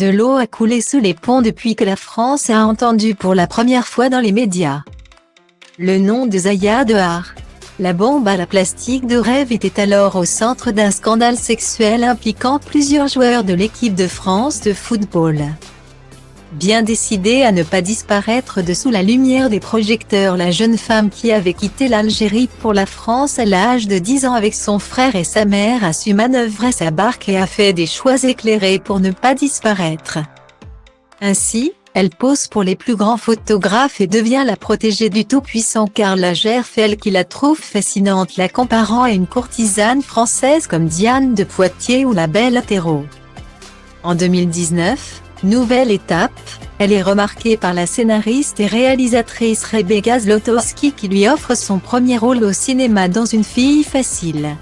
De l'eau a coulé sous les ponts depuis que la France a entendu pour la première fois dans les médias le nom de Zaya Dehar. La bombe à la plastique de rêve était alors au centre d'un scandale sexuel impliquant plusieurs joueurs de l'équipe de France de football. Bien décidée à ne pas disparaître de sous la lumière des projecteurs, la jeune femme qui avait quitté l'Algérie pour la France à l'âge de 10 ans avec son frère et sa mère a su manœuvrer sa barque et a fait des choix éclairés pour ne pas disparaître. Ainsi, elle pose pour les plus grands photographes et devient la protégée du tout-puissant Karl Lagerfeld qui la trouve fascinante, la comparant à une courtisane française comme Diane de Poitiers ou la belle Athéro. En 2019, nouvelle étape, elle est remarquée par la scénariste et réalisatrice Rebecca Zlotowski qui lui offre son premier rôle au cinéma dans Une fille facile.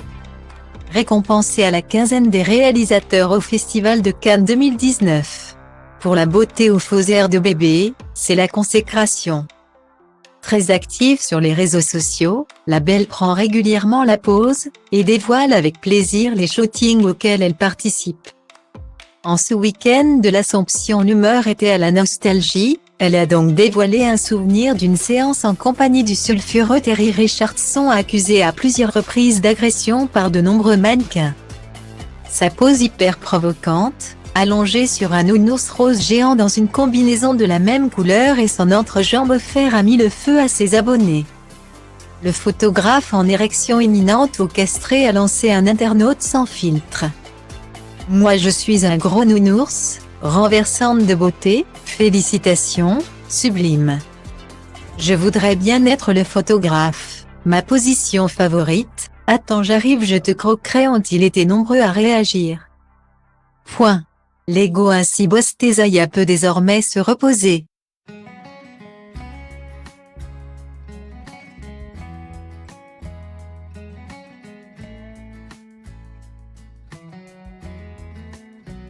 Récompensée à la quinzaine des réalisateurs au Festival de Cannes 2019. Pour la beauté aux faux airs de bébé, c'est la consécration. Très active sur les réseaux sociaux, la belle prend régulièrement la pose et dévoile avec plaisir les shootings auxquels elle participe. En ce week-end de l'Assomption, l'humeur était à la nostalgie, elle a donc dévoilé un souvenir d'une séance en compagnie du sulfureux Terry Richardson accusé à plusieurs reprises d'agression par de nombreux mannequins. Sa pose hyper provocante, allongée sur un nounours rose géant dans une combinaison de la même couleur et son entrejambe offert a mis le feu à ses abonnés. Le photographe en érection imminente au castré a lancé un internaute sans filtre. « Moi je suis un gros nounours, renversante de beauté, félicitations, sublime. Je voudrais bien être le photographe, ma position favorite, attends j'arrive je te croquerai » ont-ils été nombreux à réagir. Point. L'ego ainsi boosté, Zaya peut désormais se reposer.